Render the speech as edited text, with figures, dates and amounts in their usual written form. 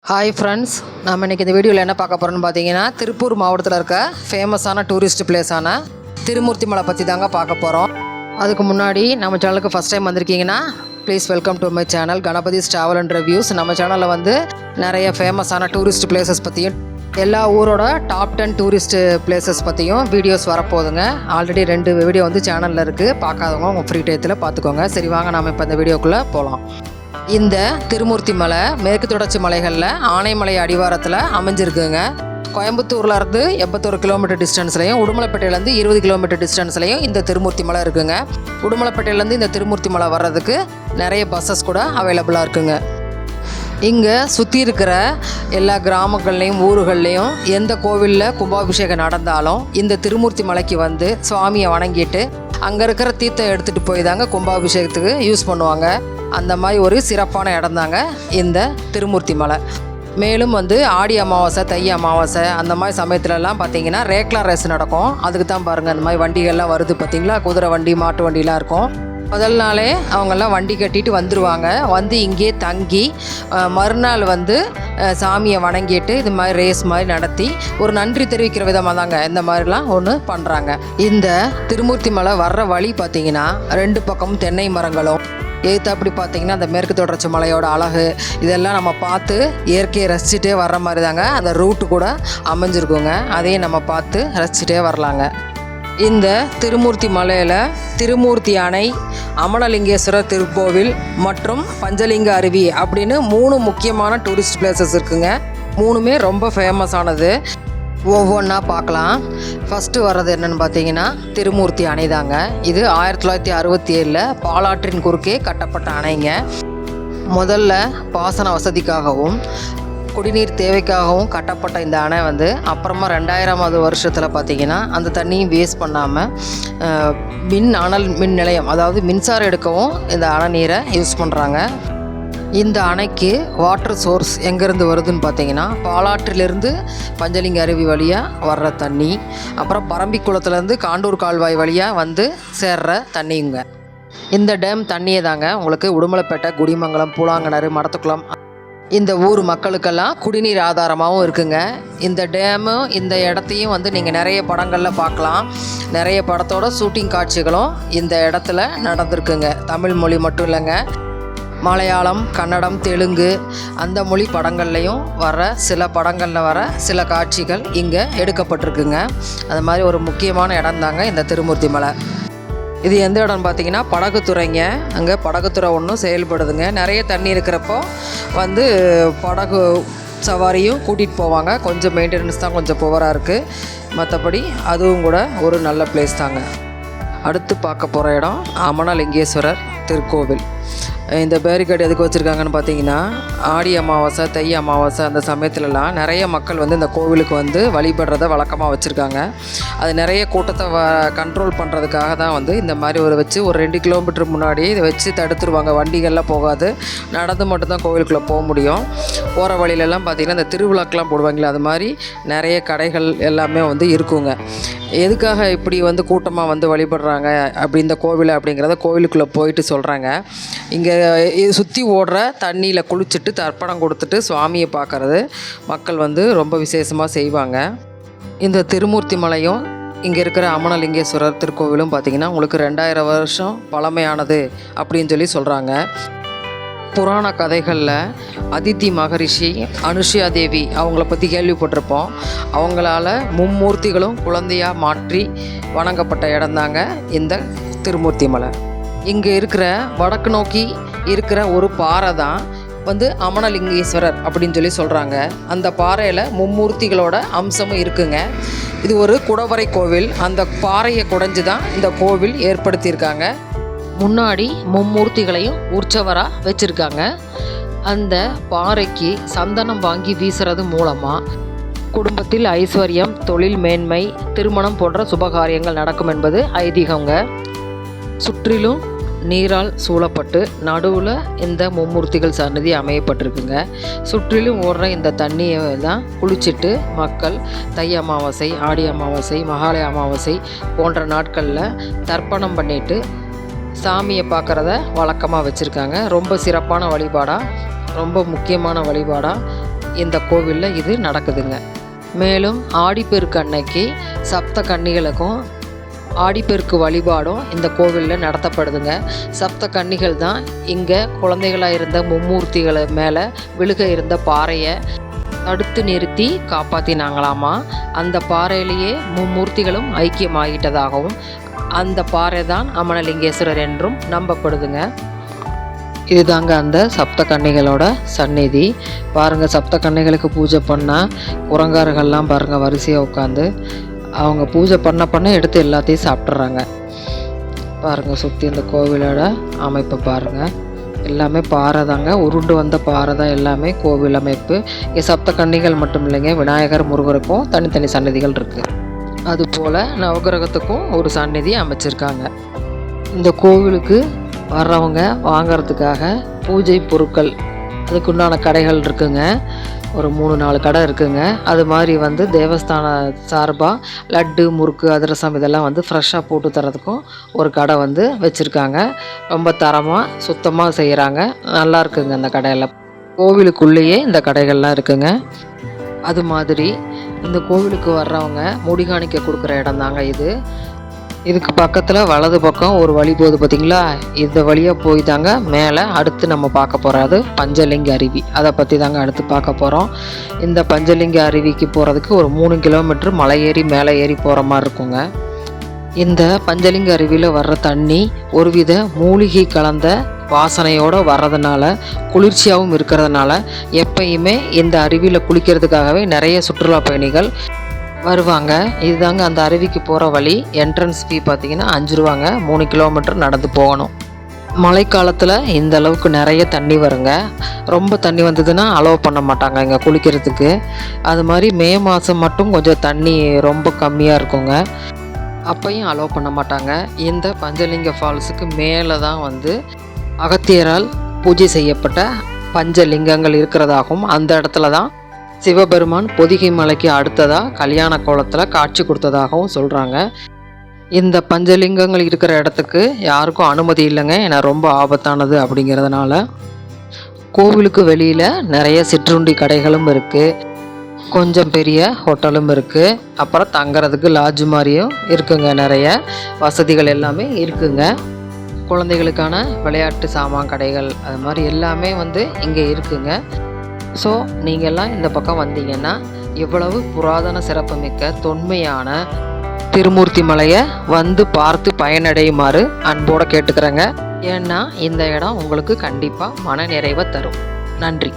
Hi friends, நம்ம இன்றைக்கி இந்த வீடியோவில் என்ன பார்க்க போகிறோன்னு பார்த்தீங்கன்னா, திருப்பூர் மாவட்டத்தில் இருக்க ஃபேமஸான டூரிஸ்ட் பிளேஸான திருமூர்த்தி மலை பற்றி தாங்க பார்க்க போகிறோம். அதுக்கு முன்னாடி நம்ம சேனலுக்கு ஃபஸ்ட் டைம் வந்திருக்கீங்கன்னா please welcome to my channel Ganapathi's travel and reviews. நம்ம சேனலில் வந்து நிறைய ஃபேமஸான டூரிஸ்ட் பிளேசஸ் பற்றியும் எல்லா ஊரோட டாப் 10 டூரிஸ்ட் பிளேசஸ் பற்றியும் வீடியோஸ் வரப்போகுதுங்க. ஆல்ரெடி 2 வீடியோ வந்து சேனலில் இருக்குது. பார்க்காதவங்க உங்கள் ஃப்ரீ டயத்தில் பார்த்துக்கோங்க. சரி வாங்க நாம் இப்போ இந்த வீடியோக்குள்ளே போகலாம். இந்த திருமூர்த்தி மலை மேற்கு தொடர்ச்சி மலைகளில் ஆனைமலை அடிவாரத்தில் அமைஞ்சிருக்குங்க. கோயம்புத்தூர்லேருந்து 81 கிலோமீட்டர் டிஸ்டன்ஸ்லையும் உடுமலைப்பேட்டையிலேருந்து 20 கிலோமீட்டர் டிஸ்டன்ஸ்லையும் இந்த திருமூர்த்தி மலை இருக்குங்க. உடுமலைப்பேட்டையிலேருந்து இந்த திருமூர்த்தி மலை வர்றதுக்கு நிறைய பஸ்ஸஸ் கூட அவைலபிளாக இருக்குங்க. இங்கே சுற்றி இருக்கிற எல்லா கிராமங்கள்லேயும் ஊர்கள்லேயும் எந்த கோவிலில் கும்பாபிஷேகம் நடந்தாலும் இந்த திருமூர்த்தி மலைக்கு வந்து சுவாமியை வணங்கிட்டு அங்கே இருக்கிற தீர்த்தம் எடுத்துகிட்டு போய் தாங்க கும்பாபிஷேகத்துக்கு யூஸ் பண்ணுவாங்க. அந்த மாதிரி ஒரு சிறப்பான இடம் தாங்க இந்த திருமூர்த்தி மலை. மேலும் வந்து ஆடி அமாவாசை, தை அமாவாசை அந்த மாதிரி சமயத்துலலாம் பார்த்திங்கன்னா ரேக்லா ரேஸ் நடக்கும். அதுக்கு தான் பாருங்கள் அந்த மாதிரி வண்டிகள்லாம் வருது பார்த்திங்களா. குதிரை வண்டி, மாட்டு வண்டிலாம் இருக்கும். முதல் நாளே அவங்கெல்லாம் வண்டி கட்டிட்டு வந்துடுவாங்க. வந்து இங்கே தங்கி மறுநாள் வந்து சாமியை வணங்கிட்டு இது மாதிரி ரேஸ் மாதிரி நடத்தி ஒரு நன்றி தெரிவிக்கிற விதமாக தாங்க இந்த மாதிரிலாம் ஒன்று பண்ணுறாங்க. இந்த திருமூர்த்தி மலை வர்ற வழி பார்த்திங்கன்னா 2 பக்கமும் தென்னை மரங்களும், அப்படி பார்த்திங்கன்னா அந்த மேற்கு தொடர்ச்சி மலையோட அழகு இதெல்லாம் நம்ம பார்த்து இயற்கையை ரசிச்சுட்டே வர்ற மாதிரி தாங்க அந்த ரூட்டு கூட அமைஞ்சிருக்குங்க. அதையும் நம்ம பார்த்து ரசிச்சுட்டே வரலாங்க. இந்த திருமூர்த்தி மலையில் திருமூர்த்தி அணை, அமனலிங்கேஸ்வரர் திருக்கோவில் மற்றும் பஞ்சலிங்க அருவி அப்படின்னு 3 முக்கியமான டூரிஸ்ட் பிளேசஸ் இருக்குங்க. 3மே ரொம்ப ஃபேமஸானது. ஒவ்வொன்றா பார்க்கலாம். ஃபஸ்ட்டு வர்றது என்னென்னு பார்த்தீங்கன்னா திருமூர்த்தி அணை தாங்க. இது 1967 பாலாற்றின் குறுக்கே கட்டப்பட்ட அணைங்க. முதல்ல பாசன வசதிக்காகவும் குடிநீர் தேவைக்காகவும் கட்டப்பட்ட இந்த அணை வந்து அப்புறமா 2000வது வருஷத்தில் பார்த்திங்கன்னா அந்த தண்ணியும் வேஸ்ட் பண்ணாமல் அனல் மின் நிலையம், அதாவது மின்சாரம் எடுக்கவும் இந்த அணை நீரை யூஸ் பண்ணுறாங்க. இந்த அணைக்கு வாட்டர் சோர்ஸ் எங்கேருந்து வருதுன்னு பார்த்தீங்கன்னா பாலாற்றிலிருந்து பஞ்சலிங்க அருவி வழியாக வர்ற தண்ணி, அப்புறம் பரம்பிக்குளத்துலேருந்து காண்டூர் கால்வாய் வழியாக வந்து சேர்ற தண்ணிங்க. இந்த டேம் தண்ணியை தாங்க உங்களுக்கு உடுமலைப்பேட்டை, குடிமங்கலம், பூலாங்கணறு, மடத்துக்குளம் இந்த ஊர் மக்களுக்கெல்லாம் குடிநீர் ஆதாரமாகவும் இருக்குங்க. இந்த டேமு இந்த இடத்தையும் வந்து நீங்கள் நிறைய படங்களில் பார்க்கலாம். நிறைய படத்தோட ஷூட்டிங் காட்சிகளும் இந்த இடத்துல நடந்திருக்குங்க. தமிழ் மொழி மட்டும் இல்லைங்க, மலையாளம், கன்னடம், தெலுங்கு அந்த மொழி படங்கள்லையும் வர சில படங்களில் வர சில காட்சிகள் இங்கே எடுக்கப்பட்டிருக்குங்க. அது மாதிரி ஒரு முக்கியமான இடம் தாங்க இந்த திருமூர்த்தி மலை. இது எந்த இடம்னு பார்த்தீங்கன்னா படகுத்துறைங்க. அங்கே படகுத்துறை ஒன்றும் செயல்படுதுங்க. நிறைய தண்ணி இருக்கிறப்போ வந்து படகு சவாரியும் கூட்டிகிட்டு போவாங்க. கொஞ்சம் மெயின்டெனன்ஸ் தான் கொஞ்சம் புவராக இருக்குது. மற்றபடி அதுவும் கூட ஒரு நல்ல பிளேஸ் தாங்க. அடுத்து பார்க்க போகிற இடம் அமனலிங்கேஸ்வரர் திருக்கோவில். இந்த பேரிகார்டு எதுக்கு வச்சுருக்காங்கன்னு பார்த்தீங்கன்னா ஆடி அமாவாசை, தை அமாவாசை அந்த சமயத்துலலாம் நிறைய மக்கள் வந்து இந்த கோவிலுக்கு வந்து வழிபடுறத வழக்கமாக வச்சுருக்காங்க. அது நிறைய கூட்டத்தை கண்ட்ரோல் பண்ணுறதுக்காக தான் வந்து இந்த மாதிரி ஒரு 2 கிலோமீட்டர் முன்னாடி இதை வச்சு தடுத்துருவாங்க. வண்டிகள்லாம் போகாது, நடந்து மட்டும்தான் கோவிலுக்குள்ளே போக முடியும். போகிற வழியிலலாம் பார்த்திங்கன்னா இந்த திருவிழாக்கெலாம் போடுவாங்களே அது மாதிரி நிறைய கடைகள் எல்லாமே வந்து இருக்குங்க. எதுக்காக இப்படி வந்து கூட்டமாக வந்து வழிபடுறாங்க அப்படி இந்த கோவில் அப்படிங்கிறத கோவிலுக்குள்ளே போயிட்டு சொல்கிறாங்க. இங்கே சுற்றி ஓடுற தண்ணியில் குளிச்சுட்டு தர்ப்பணம் கொடுத்துட்டு சுவாமியை பார்க்குறது மக்கள் வந்து ரொம்ப விசேஷமாக செய்வாங்க. இந்த திருமூர்த்தி மலையும் இங்கே இருக்கிற அமனலிங்கேஸ்வரர் திருக்கோவிலும் பார்த்திங்கன்னா உங்களுக்கு 2000 வருஷம் பழமையானது அப்படின்னு சொல்லி சொல்கிறாங்க. புராண கதைகளில் அதித்தி மகரிஷி, அனுஷியா தேவி அவங்கள பற்றி கேள்விப்பட்டிருப்போம். அவங்களால மும்மூர்த்திகளும் குழந்தையாக மாற்றி வணங்கப்பட்ட இடம்தாங்க இந்த திருமூர்த்தி மலை. இங்கே இருக்கிற வடக்கு நோக்கி இருக்கிற ஒரு பாறை தான் வந்து அமனலிங்கேஸ்வரர் அப்படின்னு சொல்லி சொல்கிறாங்க. அந்த பாறையில் மும்மூர்த்திகளோட அம்சமும் இருக்குங்க. இது ஒரு குடவரை கோவில். அந்த பாறையை குடைஞ்சு தான் இந்த கோவில் ஏற்படுத்தியிருக்காங்க. முன்னாடி மும்மூர்த்திகளையும் உற்சவராக வச்சுருக்காங்க. அந்த பாறைக்கு சந்தனம் வாங்கி வீசுறது மூலமாக குடும்பத்தில் ஐஸ்வர்யம், தொழில் மேன்மை, திருமணம் போன்ற சுபகாரியங்கள் நடக்கும் என்பது ஐதீகங்க. சுற்றிலும் நீரால் சூழப்பட்டு நடுவில் இந்த மும்மூர்த்திகள் சன்னதி அமையப்பட்டிருக்குங்க. சுற்றிலும் ஓடுற இந்த தண்ணியை தான் குளிச்சுட்டு மக்கள் தை அமாவாசை, ஆடி அமாவாசை, மகாலய அமாவாசை போன்ற நாட்களில் தர்ப்பணம் பண்ணிட்டு சாமியை பார்க்குறத வழக்கமாக வச்சுருக்காங்க. ரொம்ப சிறப்பான வழிபாடாக, ரொம்ப முக்கியமான வழிபாடாக இந்த கோவிலில் இது நடக்குதுங்க. மேலும் ஆடிப்பெருக்கு அன்னைக்கு சப்த கன்னிகளுக்கும் ஆடிப்பெருக்கு வழிபாடும் இந்த கோவிலில் நடத்தப்படுதுங்க. சப்த கன்னிகள் தான் இங்கே குழந்தைகளாக இருந்த மும்மூர்த்திகளை மேலே விழுக இருந்த பாறையை தடுத்து நிறுத்தி காப்பாற்றினாங்களாமா. அந்த பாறையிலேயே மும்மூர்த்திகளும் ஐக்கியமாகிட்டதாகவும் அந்த பாறை தான் அமனலிங்கேஸ்வரர் என்றும் நம்பப்படுதுங்க. இதுதாங்க அந்த சப்த கன்னிகளோட சந்நிதி. பாருங்கள், சப்த கன்னிகளுக்கு பூஜை பண்ணால் குரங்காரர்கள்லாம் பாருங்கள் வரிசையாக உட்காந்து அவங்க பூஜை பண்ண எடுத்து எல்லாத்தையும் சாப்பிட்றாங்க. பாருங்கள், சுற்றி இந்த கோவிலோட அமைப்பை பாருங்கள். எல்லாமே பாறை தாங்க, உருண்டு வந்த பாறை தான் எல்லாமே கோவில் அமைப்பு. இங்கே சப்த கன்னிகள் மட்டும் இல்லைங்க, விநாயகர் முருகருக்கும் தனித்தனி சன்னதிகள் இருக்குது. அதுபோல் நவகிரகத்துக்கும் ஒரு சன்னதி அமைச்சிருக்காங்க. இந்த கோவிலுக்கு வர்றவங்க வாங்கிறதுக்காக பூஜை பொருட்கள் அதுக்குண்டான கடைகள் இருக்குங்க. ஒரு 3-4 கடை இருக்குங்க. அது மாதிரி வந்து தேவஸ்தான சார்பாக லட்டு, முறுக்கு, அதிரசம் இதெல்லாம் வந்து ஃப்ரெஷ்ஷாக போட்டு தரதுக்கும் ஒரு கடை வந்து வச்சுருக்காங்க. ரொம்ப தரமாக சுத்தமாக செய்கிறாங்க. நல்லா இருக்குங்க அந்த கடையில். கோவிலுக்குள்ளேயே இந்த கடைகள்லாம் இருக்குங்க. அது மாதிரி இந்த கோவிலுக்கு வர்றவங்க முடிகாணிக்க கொடுக்குற இடம் தாங்க இது. இதுக்கு பக்கத்தில் வலது பக்கம் ஒரு வழி போகுது பார்த்திங்களா, இந்த வழியாக போய் தாங்க மேலே அடுத்து நம்ம பார்க்க போகிறது பஞ்சலிங்க அருவி. அதை பற்றி தாங்க அடுத்து பார்க்க போகிறோம். இந்த பஞ்சலிங்க அருவிக்கு போகிறதுக்கு ஒரு 3 கிலோமீட்டர் மலை ஏறி மேலே ஏறி போகிற மாதிரி இருக்குங்க. இந்த பஞ்சலிங்க அருவியில் வர்ற தண்ணி ஒருவித மூலிகை கலந்த வாசனையோடு வர்றதுனால குளிர்ச்சியாகவும் இருக்கிறதுனால எப்பயுமே இந்த அருவியில் குளிக்கிறதுக்காகவே நிறைய சுற்றுலா பயணிகள் வருவாங்க. இதுதாங்க அந்த அருவிக்கு போகிற வழி. என்ட்ரன்ஸ் ஃபீ பார்த்திங்கன்னா 5 ரூபாங்க. 3 கிலோமீட்டர் நடந்து போகணும். மழைக்காலத்தில் இந்த அளவுக்கு நிறைய தண்ணி வருங்க. ரொம்ப தண்ணி வந்ததுன்னா அலோவ் பண்ண மாட்டாங்க இங்கே குளிக்கிறதுக்கு. அது மாதிரி மே மாதம் மட்டும் கொஞ்சம் தண்ணி ரொம்ப கம்மியாக இருக்குங்க, அப்பையும் அலோவ் பண்ண மாட்டாங்க. இந்த பஞ்சலிங்க ஃபால்ஸுக்கு மேலே தான் வந்து அகத்தியரால் பூஜை செய்யப்பட்ட பஞ்சலிங்கங்கள் இருக்கிறதாகவும் அந்த இடத்துல தான் சிவபெருமான் பொதிகை மலைக்கு அடுத்ததாக கல்யாண கோலத்தில் காட்சி கொடுத்ததாகவும் சொல்கிறாங்க. இந்த பஞ்சலிங்கங்கள் இருக்கிற இடத்துக்கு யாருக்கும் அனுமதி இல்லைங்க, ஏன்னா ரொம்ப ஆபத்தானது அப்படிங்கிறதுனால. கோவிலுக்கு வெளியில் நிறைய சிற்றுண்டி கடைகளும் இருக்குது, கொஞ்சம் பெரிய ஹோட்டலும் இருக்குது, அப்புறம் தங்குறதுக்கு லாட்ஜ் மாதிரியும் இருக்குங்க. நிறைய வசதிகள் எல்லாமே இருக்குங்க. குழந்தைகளுக்கான விளையாட்டு சாமான் கடைகள் அது மாதிரி எல்லாமே வந்து இங்கே இருக்குங்க. ஸோ நீங்கள்லாம் இந்த பக்கம் வந்தீங்கன்னா இவ்வளவு புராதன சிறப்புமிக்க தொன்மையான திருமூர்த்தி மலையை வந்து பார்த்து பயனடையுமாறு அன்போடு கேட்டுக்கிறேங்க. ஏன்னா இந்த இடம் உங்களுக்கு கண்டிப்பாக மன நிறைவை தரும். நன்றி.